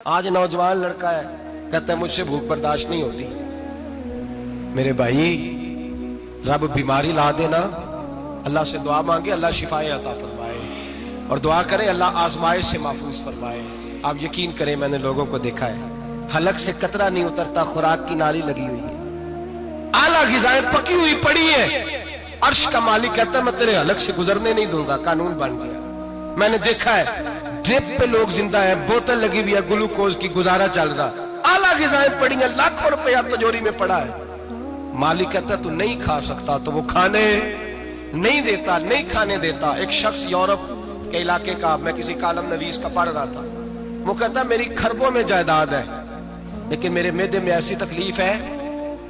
آج نوجوان لڑکا ہے کہتا ہے مجھ سے بھوک برداشت نہیں ہوتی۔ میرے بھائی رب بیماری لا دینا، اللہ سے دعا مانگے اللہ شفائے عطا فرمائے، اور دعا کرے اللہ آزمائش سے محفوظ فرمائے۔ آپ یقین کریں میں نے لوگوں کو دیکھا ہے حلق سے قطرہ نہیں اترتا، خوراک کی نالی لگی ہوئی ہے، اعلیٰ غذائیں پکی ہوئی پڑی ہیں، عرش کا مالک کہتا ہے میں تیرے حلق سے گزرنے نہیں دوں گا، قانون بن گیا۔ میں نے دیکھا ہے ڈرپ پہ لوگ زندہ ہیں، بوتل لگی ہوئی ہے گلوکوز کی، گزارا چل رہا، اعلیٰ غذائیں پڑی ہیں، لاکھوں روپیہ تجوری میں پڑا ہے۔ مالک کہتا ہے تو نہیں کھا سکتا، تو وہ کھانے نہیں دیتا، نہیں کھانے دیتا۔ ایک شخص یورپ کے علاقے کا، میں کسی کالم نویس کا پڑھ رہا تھا، وہ کہتا ہے میری خربوں میں جائیداد ہے لیکن میرے معدے میں ایسی تکلیف ہے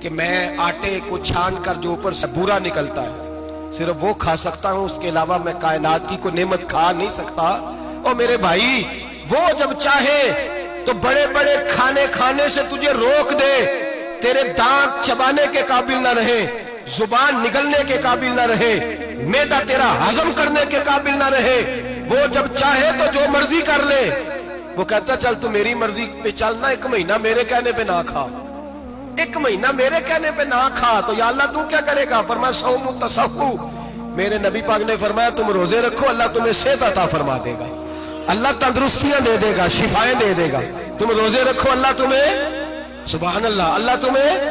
کہ میں آٹے کو چھان کر جو اوپر سے بورا نکلتا ہے صرف وہ کھا سکتا ہوں، اس کے علاوہ میں کائنات کی کوئی نعمت کھا نہیں سکتا۔ اور میرے بھائی وہ جب چاہے تو بڑے بڑے کھانے کھانے سے تجھے روک دے، تیرے دانت چبانے کے قابل نہ رہے، زبان نگلنے کے قابل نہ رہے، معدہ تیرا ہضم کرنے کے قابل نہ رہے، وہ جب چاہے تو جو مرضی کر لے۔ وہ کہتا چل تو میری مرضی پہ چلنا، ایک مہینہ میرے کہنے پہ نہ کھا، ایک مہینہ میرے کہنے پہ نہ کھا، تو یا اللہ تو کیا کرے گا؟ فرمایا صوم تصحو، میرے نبی پاک نے فرمایا تم روزے رکھو، اللہ تمہیں صحت عطا فرما دے گا، اللہ تندرستیاں دے دے گا، شفائیں دے دے گا۔ تم روزے رکھو اللہ تمہیں، سبحان اللہ، اللہ تمہیں،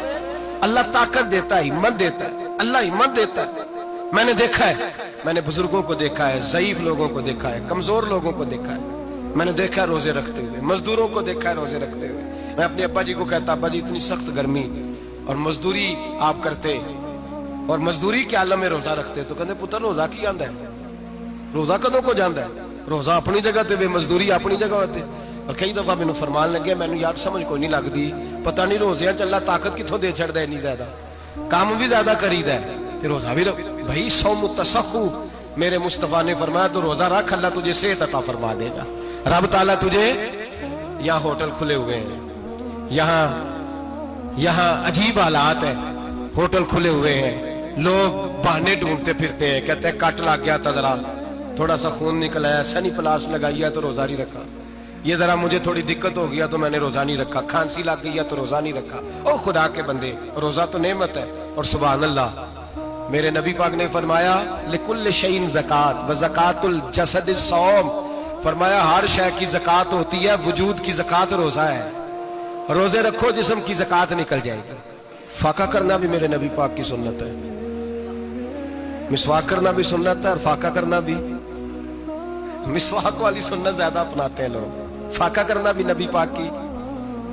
اللہ طاقت دیتا ہے، ہمت دیتا ہے، اللہ ہمت دیتا ہے۔ میں نے دیکھا ہے، میں نے بزرگوں کو دیکھا ہے، ضعیف لوگوں کو دیکھا ہے، کمزور لوگوں کو دیکھا ہے، میں نے دیکھا ہے روزے رکھتے ہوئے، مزدوروں کو دیکھا ہے روزے رکھتے ہوئے۔ میں اپنے ابا جی کو کہتا ابا جی اتنی سخت گرمی اور مزدوری آپ کرتے اور مزدوری کے عالم میں روزہ رکھتے، تو کہتے پتر روزہ کی آندا ہے، روزہ کدوں کو جاندا ہے، روزہ اپنی جگہ تے مزدوری اپنی جگہ ہوتے۔ اور کئی دفعہ مینوں فرمان لگے، مینوں یار سمجھ کوئی نہیں لگدی، پتہ نہیں روزیاں چ اللہ طاقت کتھوں دے چھڑدا ہے، اتنی زیادہ کام بھی زیادہ کریدا ہے تے روزہ بھی رکھ۔ بھائی صوم تصحو، میرے مصطفیٰ نے فرمایا تو روزہ رکھ، اللہ تجھے صحت عطا فرما دے گا۔ رب تعالیٰ تجھے، یہاں ہوٹل کھلے ہوئے ہیں، یہاں عجیب حالات ہیں، ہوٹل کھلے ہوئے ہیں، لوگ بہانے ڈھونڈتے پھرتے ہیں، کہتے ہیں کٹ لگ گیا تھا، ذرا تھوڑا سا خون نکل آیا، سنی پلاس لگائی ہے تو روزہ نہیں رکھا، یہ ذرا مجھے تھوڑی دقت ہو گیا تو میں نے روزہ نہیں رکھا، کھانسی لگ گئی ہے تو روزہ نہیں رکھا۔ او خدا کے بندے، روزہ تو نعمت ہے۔ اور سبحان اللہ، میرے نبی پاک نے فرمایا لکل شیء زکات وزکات الجسد الصوم، فرمایا ہر شے کی زکات ہوتی ہے، وجود کی زکات روزہ ہے، روزے رکھو جسم کی زکات نکل جائے گی۔ فاقہ کرنا بھی میرے نبی پاک کی سنت ہے، مسواک کرنا بھی سنت ہے، اور فاقہ کرنا بھی، مسواک والی سنت زیادہ اپناتے ہیں لوگ، فاقہ کرنا بھی نبی پاک کی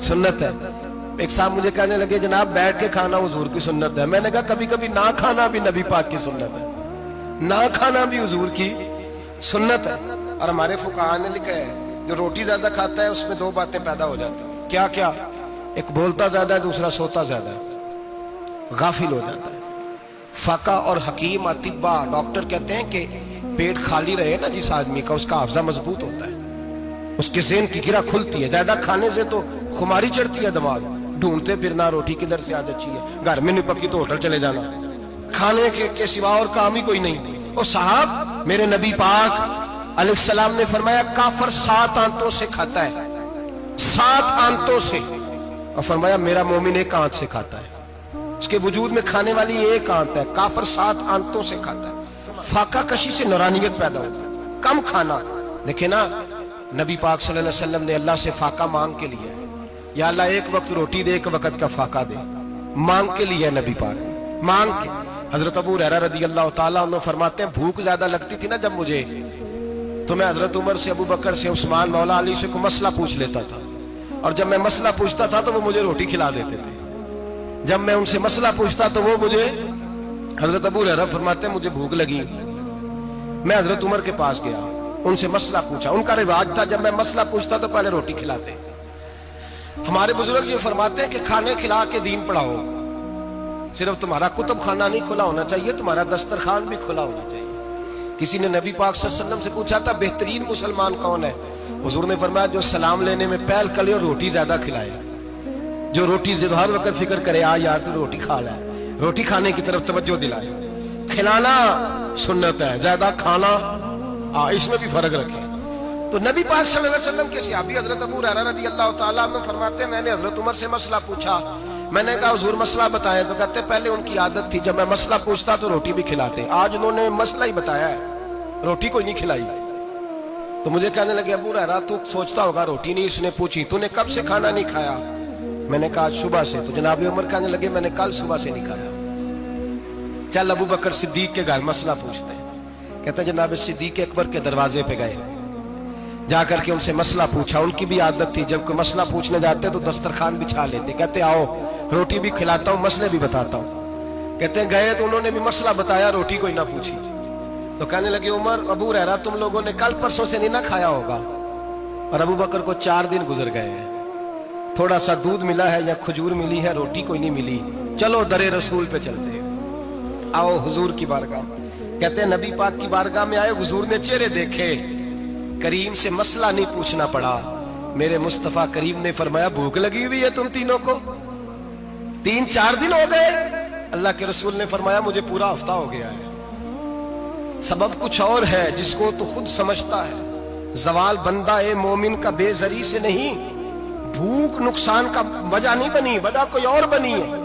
سنت ہے۔ ایک صاحب مجھے کہنے لگے جناب بیٹھ کے کھانا حضور کی سنت ہے، میں نے کہا کبھی کبھی نہ کھانا بھی نبی پاک کی سنت ہے، نہ کھانا بھی حضور کی سنت ہے۔ اور ہمارے فقہاء نے لکھا ہے جو روٹی زیادہ کھاتا ہے اس میں دو باتیں پیدا ہو جاتی ہیں، کیا کیا؟ ایک بولتا زیادہ ہے، دوسرا سوتا زیادہ ہے، غافل ہو جاتا ہے۔ فقہ اور حکیم اطباء ڈاکٹر کہتے ہیں کہ پیٹ خالی رہے نا جس آدمی کا، اس کا حافظہ مضبوط ہوتا ہے، اس کے ذہن کی گرہ کھلتی ہے۔ زیادہ کھانے سے تو خماری چڑھتی ہے، دماغ ڈھونڈتے پھرنا روٹی کدھر سے آج اچھی ہے، گھر میں نہیں پکی تو ہوٹل چلے جانا، کھانے کے سوا اور کام ہی کوئی نہیں۔ اور صاحب میرے نبی پاک علیہ السلام نے فرمایا کافر 7 آنتوں سے کھاتا ہے، 7 آنتوں سے، اور فرمایا میرا مومن 1 آنت سے کھاتا ہے، اس کے وجود میں کھانے والی 1 آنت ہے، کافر 7 آنتوں سے کھاتا ہے۔ فاقہ کشی سے نورانیت پیدا ہوتا ہے، کم کھانا۔ دیکھیں نا نبی پاک صلی اللہ علیہ وسلم نے اللہ سے فاقہ مانگ کے لیا ہے، یا اللہ 1 وقت روٹی دے، 1 وقت کا فاقہ دے، مانگ کے لیا ہے نبی پاک، مانگ کے۔ حضرت ابو ہریرہ رضی اللہ تعالیٰ عنہ فرماتے ہیں بھوک زیادہ لگتی تھی نا جب مجھے، تو میں حضرت عمر سے، ابو بکر سے، عثمان، مولا علی سے کوئی مسئلہ پوچھ لیتا تھا، اور جب میں مسئلہ پوچھتا تھا تو وہ مجھے روٹی کھلا دیتے تھے، جب میں ان سے مسئلہ پوچھتا تو وہ مجھے، حضرت ابو ہریرہ فرماتے ہیں مجھے بھوک لگی، میں حضرت عمر کے پاس گیا، ان سے مسئلہ پوچھا، ان کا رواج تھا جب میں مسئلہ پوچھتا تو پہلے روٹی کھلاتے۔ ہمارے بزرگ یہ فرماتے ہیں کہ کھانے کھلا کے دین پڑھاؤ، صرف تمہارا کتب خانہ نہیں کھلا ہونا چاہیے، تمہارا دسترخوان بھی کھلا ہونا چاہیے۔ کسی نے نبی پاک صلی اللہ علیہ وسلم سے پوچھا تھا بہترین مسلمان کون ہے؟ حضور نے فرمایا جو سلام لینے میں پہل کرے اور روٹی زیادہ کھلائے، جو روٹی ہر وقت فکر کرے آ یار تو روٹی کھا لے، روٹی کھانے کی طرف توجہ دلائے۔ کھلانا سنت ہے، زیادہ کھانا اس میں بھی فرق رکھیں۔ تو تو نبی پاک صلی اللہ علیہ وسلم کے صحابی حضرت ابو ہریرہ رضی اللہ تعالیٰ عنہ فرماتے ہیں میں نے حضرت عمر سے مسئلہ پوچھا. میں نے کہا حضور مسئلہ بتائیں. تو کہتے پہلے ان کی عادت تھی جب میں مسئلہ پوچھتا تو روٹی بھی کھلاتے. آج انہوں نے مسئلہ ہی بتایا ہے, روٹی کوئی نہیں کھلائی. تو مجھے کہنے لگے ابو ہریرہ تو سوچتا ہوگا روٹی نہیں اس نے پوچھی, تو نے کب سے کھانا نہیں کھایا؟ میں نے کہا آج صبح سے. تو جناب عمر کہنے لگے میں نے کل صبح سے نہیں کھایا. چل ابو بکر صدیق کے گھر مسئلہ پوچھتے ہیں. کہتے ہیں جناب صدیق اکبر کے دروازے پہ گئے, جا کر کے ان سے مسئلہ پوچھا. ان کی بھی عادت تھی جب کوئی مسئلہ پوچھنے جاتے تو دسترخوان بچھا لیتے. کہتے آؤ روٹی بھی کھلاتا ہوں مسئلے بھی بتاتا ہوں. کہتے ہیں گئے تو انہوں نے بھی مسئلہ بتایا, روٹی کوئی نہ پوچھی. تو کہنے لگے عمر ابو ہریرہ تم لوگوں نے کل پرسوں سے نہیں نہ کھایا ہوگا. اور ابو بکر کو 4 دن گزر گئے ہیں, تھوڑا سا دودھ ملا ہے یا کھجور ملی ہے, روٹی کوئی نہیں ملی. چلو در رسول پہ چلتے ہیں, آؤ حضور کی بارگاہ. کہتے ہیں نبی پاک کی بارگاہ میں آئے, حضور نے چہرے دیکھے, کریم سے مسئلہ نہیں پوچھنا پڑا. میرے مصطفیٰ کریم نے فرمایا بھوک لگی ہوئی ہے تم تینوں کو, 3-4 دن ہو گئے. اللہ کے رسول نے فرمایا مجھے پورا ہفتہ ہو گیا ہے. سبب کچھ اور ہے جس کو تو خود سمجھتا ہے. زوال بندہ مومن کا بے زری سے نہیں, بھوک نقصان کا وجہ نہیں بنی, وجہ کوئی اور بنی ہے.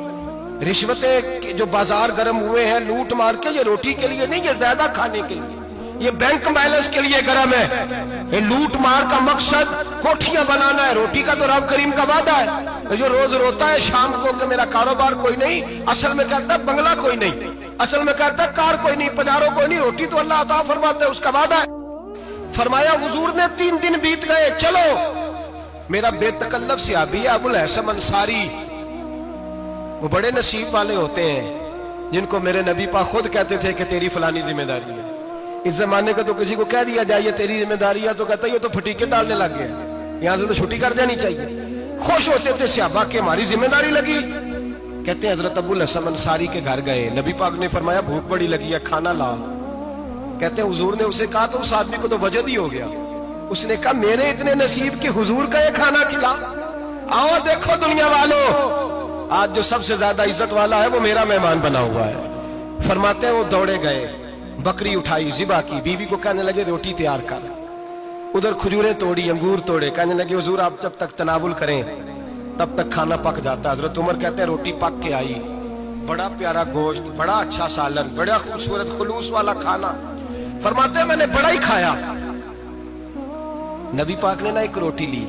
رشوتیں جو بازار گرم ہوئے ہیں لوٹ مار کے, یہ روٹی کے لیے نہیں, یہ زیادہ کھانے کے لیے, یہ بینک بیلنس کے لیے گرم ہے. یہ لوٹ مار کا مقصد کوٹھیاں بنانا ہے, روٹی کا تو رب کریم کا وعدہ ہے. جو روز روتا ہے شام کو کہ میرا کاروبار کوئی نہیں, اصل میں کہتا ہے بنگلہ کوئی نہیں, اصل میں کہتا ہے کار کوئی نہیں, پجاروں کوئی نہیں, روٹی تو اللہ عطا فرماتا ہے, اس کا وعدہ ہے. فرمایا حضور نے 3 دن بیت گئے, چلو. میرا بے تکلف صحابی ہے ابو الحسن انصاری, وہ بڑے نصیب والے ہوتے ہیں جن کو میرے نبی پاک خود کہتے تھے کہ تیری فلانی ذمہ داری ہے. اس زمانے کا تو کسی کو کہہ دیا جائے تیری ذمہ داری ہے تو کہتا ہے یہ تو پھٹیکے ڈالنے لگ گئے, یہاں سے تو چھٹی کر جانی چاہیے. خوش ہوتے تھے صحابہ کہ ہماری ذمہ داری لگی. کہتے ہیں حضرت ابو الحسن انصاری کے گھر گئے, نبی پاک نے فرمایا بھوک بڑی لگی ہے کھانا لا. کہتے ہیں حضور نے اسے کہا تو اس آدمی کو تو وجد ہی ہو گیا. اس نے کہا میرے اتنے نصیب کہ حضور کا یہ کھانا کھلا. آؤ دیکھو دنیا والوں, آج جو سب سے زیادہ عزت والا ہے وہ میرا مہمان بنا ہوا ہے. فرماتے ہیں وہ دوڑے گئے, بکری اٹھائی, ذبح کی, بیوی کو کہنے لگے روٹی تیار کر. ادھر کھجوریں توڑی, انگور توڑے, کہنے لگے حضور آپ جب تک تناول کریں تب تک کھانا پک جاتا ہے. حضرت عمر کہتے ہیں روٹی پک کے آئی, بڑا پیارا گوشت, بڑا اچھا سالن, بڑا خوبصورت خلوص والا کھانا. فرماتے ہیں میں نے بڑا ہی کھایا. نبی پاک نے نہ ایک روٹی لی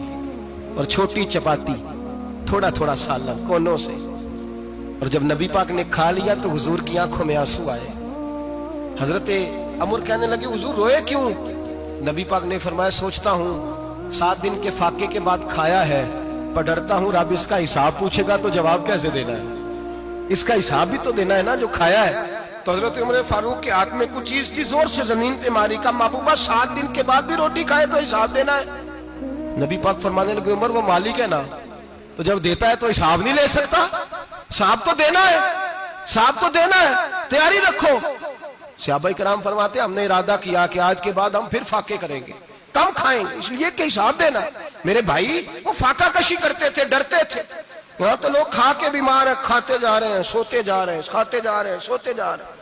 اور چھوٹی چپاتی, تھوڑا تھوڑا سالن کونوں سے, اور جب نبی پاک نے کھا لیا تو حضور کی آنکھوں میں آنسو آئے. حضرت عمر کہنے لگے حضور روئے کیوں؟ نبی پاک نے فرمایا سوچتا ہوں 7 دن کے فاقے کے بعد کھایا ہے, پر ڈرتا ہوں رب اس کا حساب پوچھے گا تو جواب کیسے دینا ہے, اس کا حساب بھی تو دینا ہے نا جو کھایا ہے. تو حضرت عمر فاروق کے ہاتھ میں کچھ چیز تھی, زور سے زمین پہ ماری, کا محبوبہ 7 دن کے بعد بھی روٹی کھائے تو حساب دینا ہے. نبی پاک فرمانے لگے عمر وہ مالک ہے نا, تو جب دیتا ہے تو حساب نہیں لے سکتا, حساب تو دینا ہے, حساب تو دینا ہے, تیاری رکھو. صحابہ کرام فرماتے ہم نے ارادہ کیا کہ آج کے بعد ہم پھر فاقے کریں گے, کم کھائیں گے, اس لیے کہ حساب دینا. میرے بھائی وہ فاقہ کشی کرتے تھے, ڈرتے تھے. یہاں تو لوگ کھا کے بیمار ہیں, کھاتے جا رہے ہیں, سوتے جا رہے ہیں, کھاتے جا رہے ہیں, سوتے جا رہے ہیں.